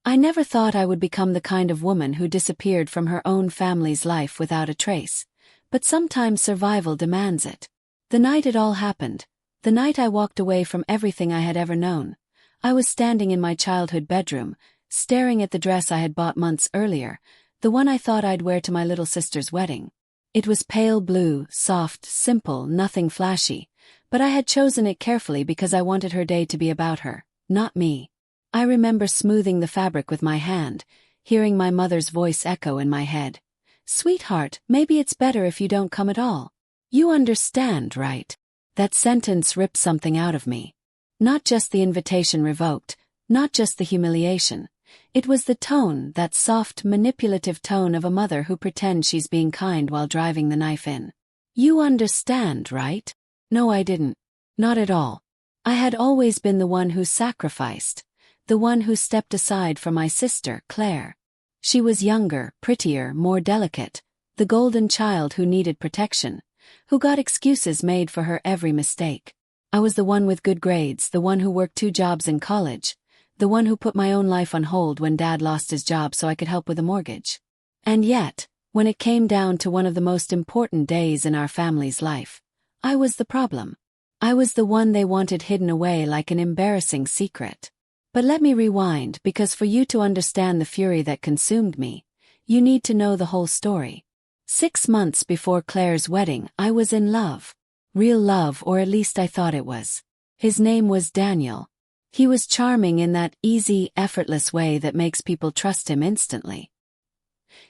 I never thought I would become the kind of woman who disappeared from her own family's life without a trace, but sometimes survival demands it. The night it all happened, the night I walked away from everything I had ever known, I was standing in my childhood bedroom, staring at the dress I had bought months earlier, the one I thought I'd wear to my little sister's wedding. It was pale blue, soft, simple, nothing flashy, but I had chosen it carefully because I wanted her day to be about her, not me. I remember smoothing the fabric with my hand, hearing my mother's voice echo in my head. "Sweetheart, maybe it's better if you don't come at all. You understand, right?" That sentence ripped something out of me. Not just the invitation revoked, not just the humiliation. It was the tone, that soft, manipulative tone of a mother who pretends she's being kind while driving the knife in. "You understand, right?" No, I didn't. Not at all. I had always been the one who sacrificed, the one who stepped aside for my sister, Claire. She was younger, prettier, more delicate, the golden child who needed protection, who got excuses made for her every mistake. I was the one with good grades, the one who worked 2 jobs in college, the one who put my own life on hold when Dad lost his job so I could help with a mortgage. And yet, when it came down to one of the most important days in our family's life, I was the problem. I was the one they wanted hidden away like an embarrassing secret. But let me rewind, because for you to understand the fury that consumed me, you need to know the whole story. 6 months before Claire's wedding, I was in love. Real love, or at least I thought it was. His name was Daniel. He was charming in that easy, effortless way that makes people trust him instantly.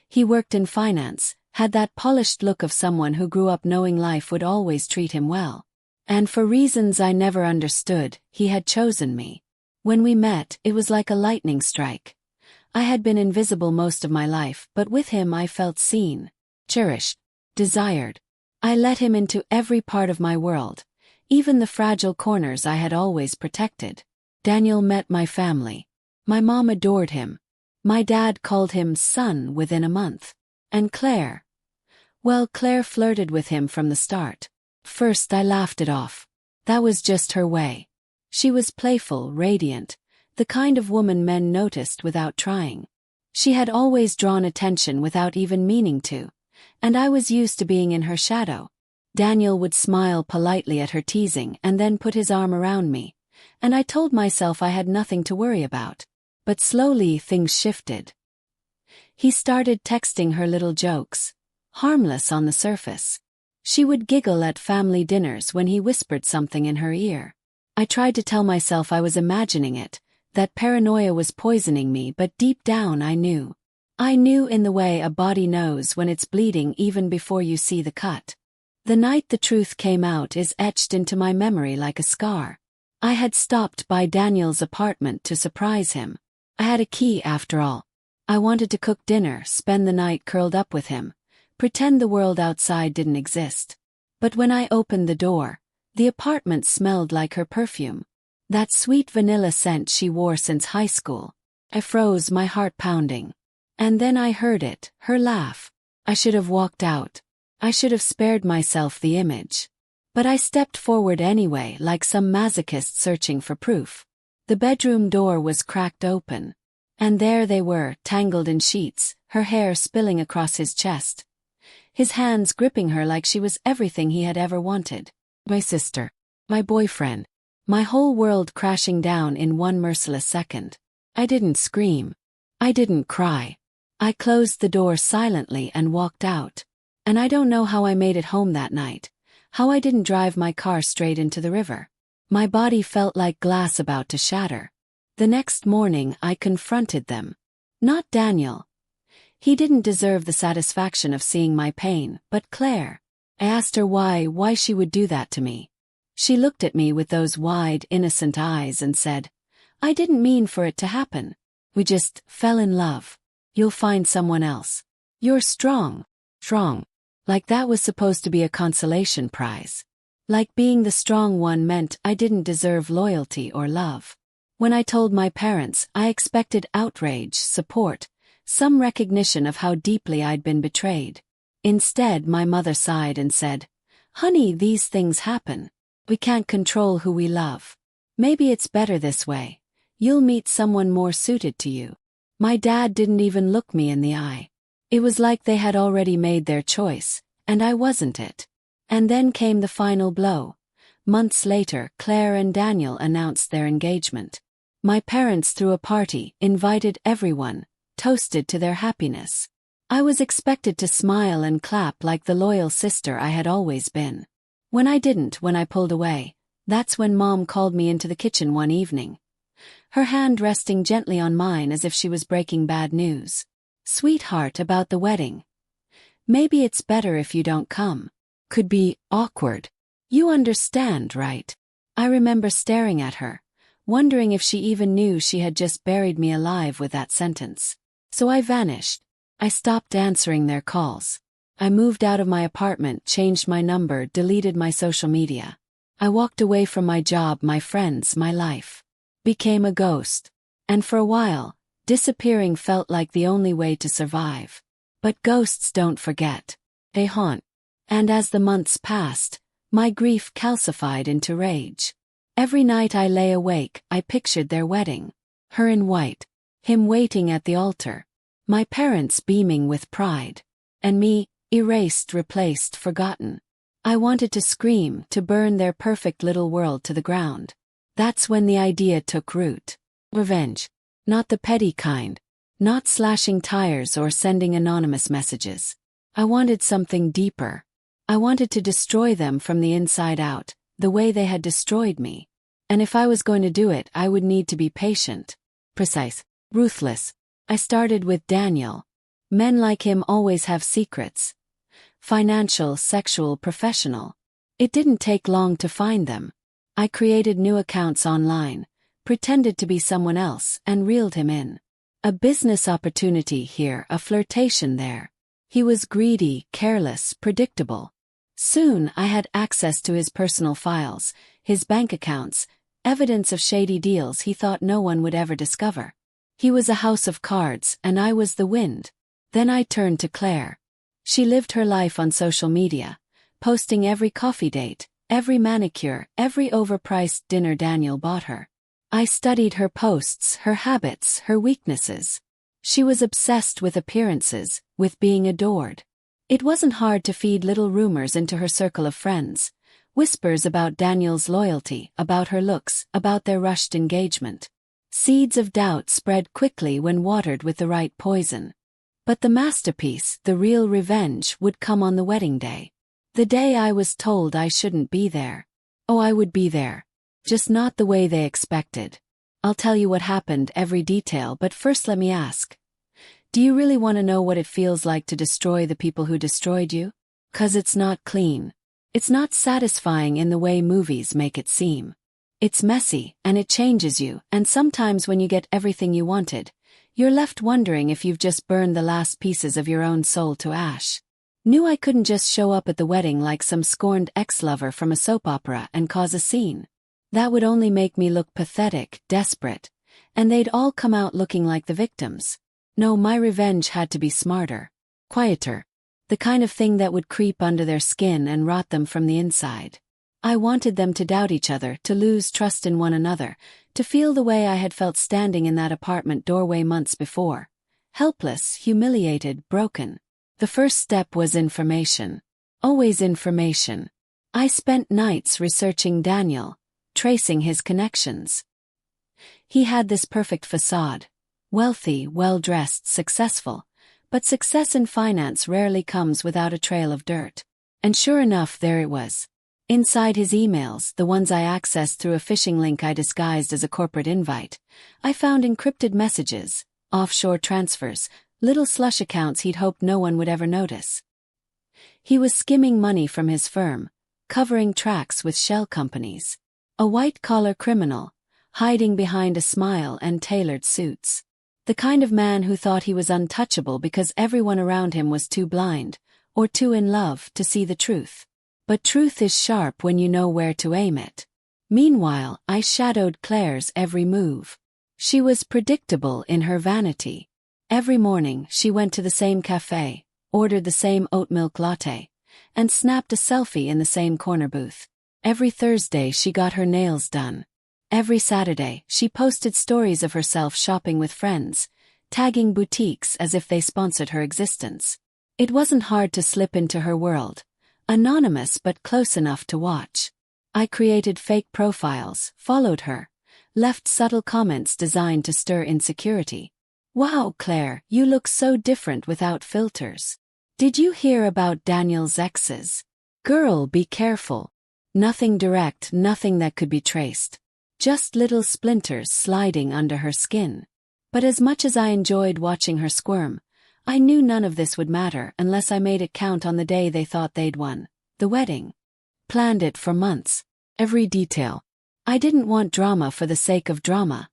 He worked in finance, had that polished look of someone who grew up knowing life would always treat him well. And for reasons I never understood, he had chosen me. When we met, it was like a lightning strike. I had been invisible most of my life, but with him I felt seen, cherished, desired. I let him into every part of my world, even the fragile corners I had always protected. Daniel met my family. My mom adored him. My dad called him son within a month. And Claire? Well, Claire flirted with him from the start. First I laughed it off. That was just her way. She was playful, radiant, the kind of woman men noticed without trying. She had always drawn attention without even meaning to, and I was used to being in her shadow. Daniel would smile politely at her teasing and then put his arm around me, and I told myself I had nothing to worry about. But slowly things shifted. He started texting her little jokes, harmless on the surface. She would giggle at family dinners when he whispered something in her ear. I tried to tell myself I was imagining it, that paranoia was poisoning me, but deep down I knew. I knew in the way a body knows when it's bleeding even before you see the cut. The night the truth came out is etched into my memory like a scar. I had stopped by Daniel's apartment to surprise him. I had a key after all. I wanted to cook dinner, spend the night curled up with him, pretend the world outside didn't exist. But when I opened the door, the apartment smelled like her perfume. That sweet vanilla scent she wore since high school. I froze, my heart pounding. And then I heard it, her laugh. I should have walked out. I should have spared myself the image. But I stepped forward anyway, like some masochist searching for proof. The bedroom door was cracked open. And there they were, tangled in sheets, her hair spilling across his chest. His hands gripping her like she was everything he had ever wanted. My sister. My boyfriend. My whole world crashing down in one merciless second. I didn't scream. I didn't cry. I closed the door silently and walked out. And I don't know how I made it home that night. How I didn't drive my car straight into the river. My body felt like glass about to shatter. The next morning I confronted them. Not Daniel. He didn't deserve the satisfaction of seeing my pain, but Claire. I asked her why she would do that to me. She looked at me with those wide, innocent eyes and said, "I didn't mean for it to happen. We just fell in love. You'll find someone else. You're strong." Strong. Like that was supposed to be a consolation prize. Like being the strong one meant I didn't deserve loyalty or love. When I told my parents, I expected outrage, support, some recognition of how deeply I'd been betrayed. Instead, my mother sighed and said, "Honey, these things happen. We can't control who we love. Maybe it's better this way. You'll meet someone more suited to you." My dad didn't even look me in the eye. It was like they had already made their choice, and I wasn't it. And then came the final blow. Months later, Claire and Daniel announced their engagement. My parents threw a party, invited everyone, toasted to their happiness. I was expected to smile and clap like the loyal sister I had always been. When I pulled away, that's when Mom called me into the kitchen one evening. Her hand resting gently on mine as if she was breaking bad news. "Sweetheart, about the wedding. Maybe it's better if you don't come. Could be awkward. You understand, right?" I remember staring at her, wondering if she even knew she had just buried me alive with that sentence. So I vanished. I stopped answering their calls. I moved out of my apartment, changed my number, deleted my social media. I walked away from my job, my friends, my life. Became a ghost. And for a while, disappearing felt like the only way to survive. But ghosts don't forget. They haunt. And as the months passed, my grief calcified into rage. Every night I lay awake, I pictured their wedding. Her in white. Him waiting at the altar. My parents beaming with pride. And me, erased, replaced, forgotten. I wanted to scream, to burn their perfect little world to the ground. That's when the idea took root. Revenge. Not the petty kind. Not slashing tires or sending anonymous messages. I wanted something deeper. I wanted to destroy them from the inside out, the way they had destroyed me. And if I was going to do it, I would need to be patient. Precise. Ruthless. I started with Daniel. Men like him always have secrets. Financial, sexual, professional. It didn't take long to find them. I created new accounts online, pretended to be someone else, and reeled him in. A business opportunity here, a flirtation there. He was greedy, careless, predictable. Soon I had access to his personal files, his bank accounts, evidence of shady deals he thought no one would ever discover. He was a house of cards, and I was the wind. Then I turned to Claire. She lived her life on social media, posting every coffee date, every manicure, every overpriced dinner Daniel bought her. I studied her posts, her habits, her weaknesses. She was obsessed with appearances, with being adored. It wasn't hard to feed little rumors into her circle of friends, whispers about Daniel's loyalty, about her looks, about their rushed engagement. Seeds of doubt spread quickly when watered with the right poison. But the masterpiece, the real revenge, would come on the wedding day. The day I was told I shouldn't be there. Oh, I would be there. Just not the way they expected. I'll tell you what happened, every detail, but first let me ask. Do you really want to know what it feels like to destroy the people who destroyed you? 'Cause it's not clean. It's not satisfying in the way movies make it seem. It's messy, and it changes you, and sometimes when you get everything you wanted, you're left wondering if you've just burned the last pieces of your own soul to ash. Knew I couldn't just show up at the wedding like some scorned ex-lover from a soap opera and cause a scene. That would only make me look pathetic, desperate, and they'd all come out looking like the victims. No, my revenge had to be smarter, quieter, the kind of thing that would creep under their skin and rot them from the inside. I wanted them to doubt each other, to lose trust in one another, to feel the way I had felt standing in that apartment doorway months before. Helpless, humiliated, broken. The first step was information. Always information. I spent nights researching Daniel, tracing his connections. He had this perfect facade. Wealthy, well-dressed, successful. But success in finance rarely comes without a trail of dirt. And sure enough, there it was. Inside his emails, the ones I accessed through a phishing link I disguised as a corporate invite, I found encrypted messages, offshore transfers, little slush accounts he'd hoped no one would ever notice. He was skimming money from his firm, covering tracks with shell companies. A white-collar criminal, hiding behind a smile and tailored suits. The kind of man who thought he was untouchable because everyone around him was too blind, or too in love, to see the truth. But truth is sharp when you know where to aim it. Meanwhile, I shadowed Claire's every move. She was predictable in her vanity. Every morning, she went to the same cafe, ordered the same oat milk latte, and snapped a selfie in the same corner booth. Every Thursday, she got her nails done. Every Saturday, she posted stories of herself shopping with friends, tagging boutiques as if they sponsored her existence. It wasn't hard to slip into her world, anonymous but close enough to watch. I created fake profiles, followed her, left subtle comments designed to stir insecurity. "Wow, Claire, you look so different without filters. Did you hear about Daniel's exes? Girl, be careful." Nothing direct, nothing that could be traced. Just little splinters sliding under her skin. But as much as I enjoyed watching her squirm, I knew none of this would matter unless I made it count on the day they thought they'd won, the wedding. Planned it for months. Every detail. I didn't want drama for the sake of drama.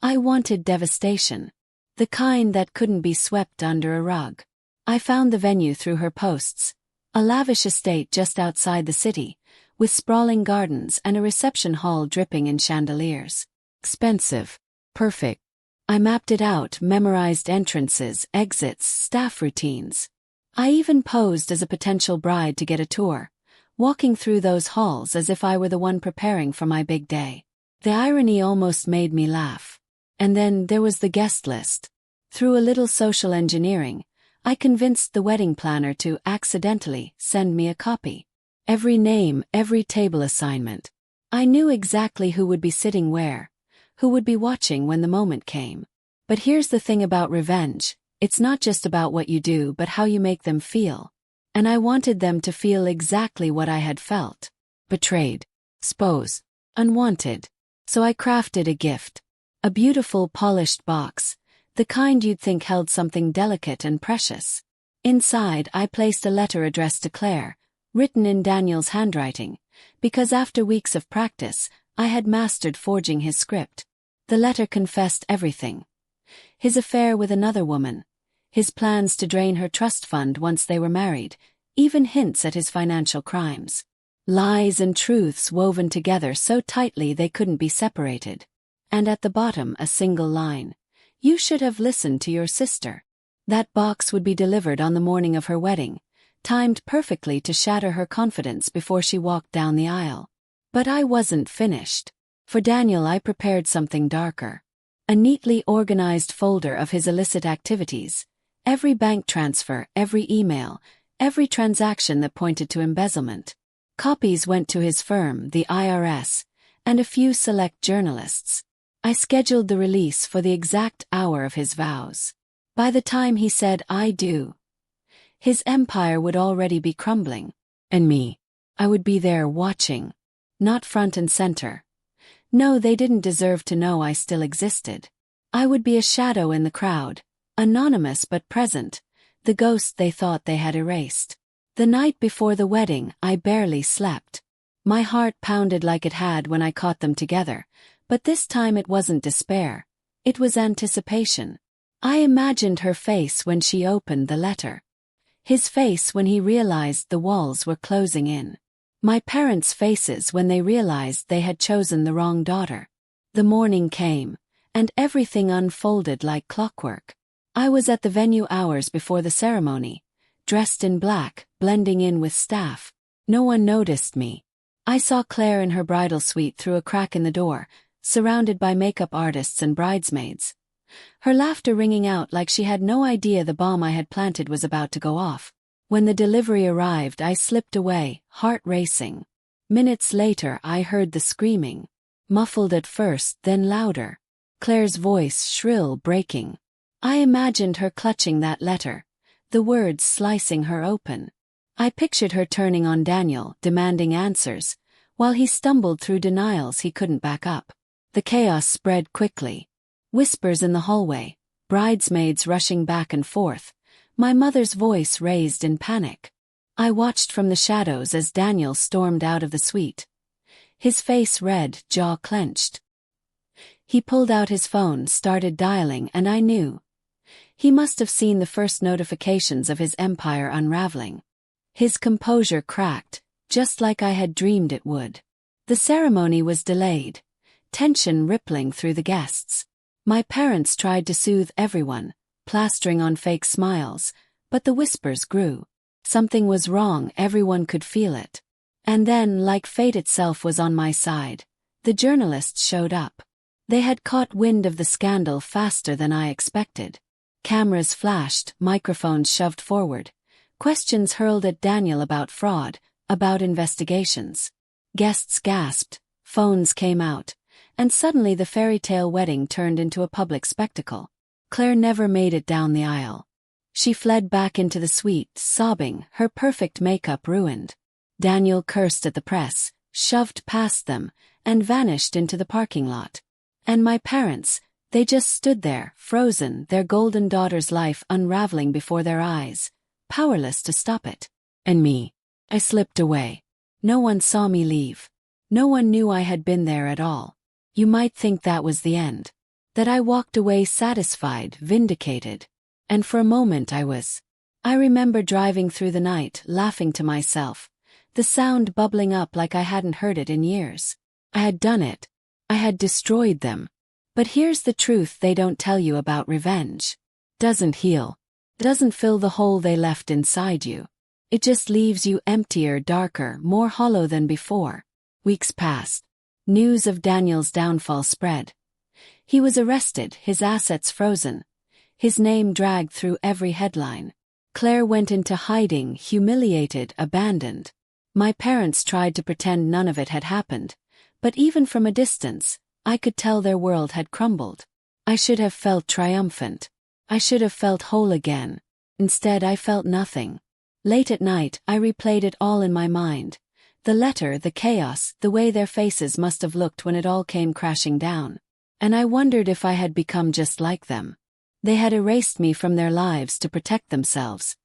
I wanted devastation. The kind that couldn't be swept under a rug. I found the venue through her posts. A lavish estate just outside the city, with sprawling gardens and a reception hall dripping in chandeliers. Expensive. Perfect. I mapped it out, memorized entrances, exits, staff routines. I even posed as a potential bride to get a tour, walking through those halls as if I were the one preparing for my big day. The irony almost made me laugh. And then there was the guest list. Through a little social engineering, I convinced the wedding planner to accidentally send me a copy. Every name, every table assignment. I knew exactly who would be sitting where, who would be watching when the moment came. But here's the thing about revenge, it's not just about what you do but how you make them feel. And I wanted them to feel exactly what I had felt. Betrayed. Exposed. Unwanted. So I crafted a gift. A beautiful polished box, the kind you'd think held something delicate and precious. Inside I placed a letter addressed to Claire, written in Daniel's handwriting, because after weeks of practice, I had mastered forging his script. The letter confessed everything. His affair with another woman, his plans to drain her trust fund once they were married, even hints at his financial crimes. Lies and truths woven together so tightly they couldn't be separated. And at the bottom a single line. "You should have listened to your sister." That box would be delivered on the morning of her wedding, timed perfectly to shatter her confidence before she walked down the aisle. But I wasn't finished. For Daniel I prepared something darker. A neatly organized folder of his illicit activities. Every bank transfer, every email, every transaction that pointed to embezzlement. Copies went to his firm, the IRS, and a few select journalists. I scheduled the release for the exact hour of his vows. By the time he said "I do," his empire would already be crumbling. And me. I would be there watching. Not front and center. No, they didn't deserve to know I still existed. I would be a shadow in the crowd, anonymous but present, the ghost they thought they had erased. The night before the wedding, I barely slept. My heart pounded like it had when I caught them together, but this time it wasn't despair. It was anticipation. I imagined her face when she opened the letter. His face when he realized the walls were closing in. My parents' faces when they realized they had chosen the wrong daughter. The morning came, and everything unfolded like clockwork. I was at the venue hours before the ceremony, dressed in black, blending in with staff. No one noticed me. I saw Claire in her bridal suite through a crack in the door, surrounded by makeup artists and bridesmaids. Her laughter ringing out like she had no idea the bomb I had planted was about to go off. When the delivery arrived, I slipped away, heart racing. Minutes later, I heard the screaming. Muffled at first, then louder. Claire's voice shrill, breaking. I imagined her clutching that letter, the words slicing her open. I pictured her turning on Daniel, demanding answers, while he stumbled through denials he couldn't back up. The chaos spread quickly. Whispers in the hallway, bridesmaids rushing back and forth, my mother's voice raised in panic. I watched from the shadows as Daniel stormed out of the suite. His face red, jaw clenched. He pulled out his phone, started dialing, and I knew. He must have seen the first notifications of his empire unraveling. His composure cracked, just like I had dreamed it would. The ceremony was delayed, tension rippling through the guests. My parents tried to soothe everyone, plastering on fake smiles, but the whispers grew. Something was wrong, everyone could feel it. And then, like fate itself was on my side, the journalists showed up. They had caught wind of the scandal faster than I expected. Cameras flashed, microphones shoved forward. Questions hurled at Daniel about fraud, about investigations. Guests gasped, phones came out, and suddenly the fairy tale wedding turned into a public spectacle. Claire never made it down the aisle. She fled back into the suite, sobbing, her perfect makeup ruined. Daniel cursed at the press, shoved past them, and vanished into the parking lot. And my parents, they just stood there, frozen, their golden daughter's life unraveling before their eyes, powerless to stop it. And me. I slipped away. No one saw me leave. No one knew I had been there at all. You might think that was the end. That I walked away satisfied, vindicated. And for a moment I was. I remember driving through the night, laughing to myself, the sound bubbling up like I hadn't heard it in years. I had done it. I had destroyed them. But here's the truth they don't tell you about revenge. Doesn't heal. Doesn't fill the hole they left inside you. It just leaves you emptier, darker, more hollow than before. Weeks passed. News of Daniel's downfall spread. He was arrested, his assets frozen. His name dragged through every headline. Claire went into hiding, humiliated, abandoned. My parents tried to pretend none of it had happened, but even from a distance, I could tell their world had crumbled. I should have felt triumphant. I should have felt whole again. Instead, I felt nothing. Late at night, I replayed it all in my mind. The letter, the chaos, the way their faces must have looked when it all came crashing down. And I wondered if I had become just like them. They had erased me from their lives to protect themselves,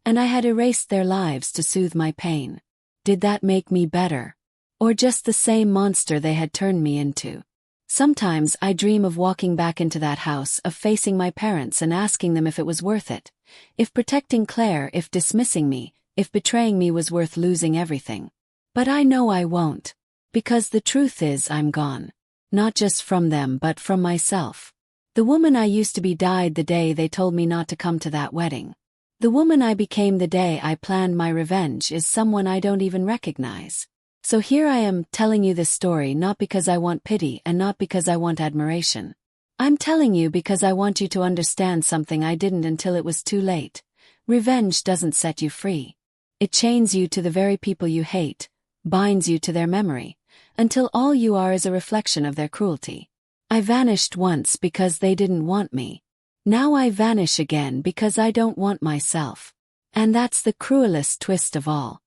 and I had erased their lives to soothe my pain. Did that make me better? Or just the same monster they had turned me into? Sometimes I dream of walking back into that house, of facing my parents and asking them if it was worth it. If protecting Claire, if dismissing me, if betraying me was worth losing everything. But I know I won't. Because the truth is I'm gone. Not just from them but from myself. The woman I used to be died the day they told me not to come to that wedding. The woman I became the day I planned my revenge is someone I don't even recognize. So here I am, telling you this story not because I want pity and not because I want admiration. I'm telling you because I want you to understand something I didn't until it was too late. Revenge doesn't set you free. It chains you to the very people you hate, binds you to their memory, until all you are is a reflection of their cruelty. I vanished once because they didn't want me. Now I vanish again because I don't want myself. And that's the cruelest twist of all.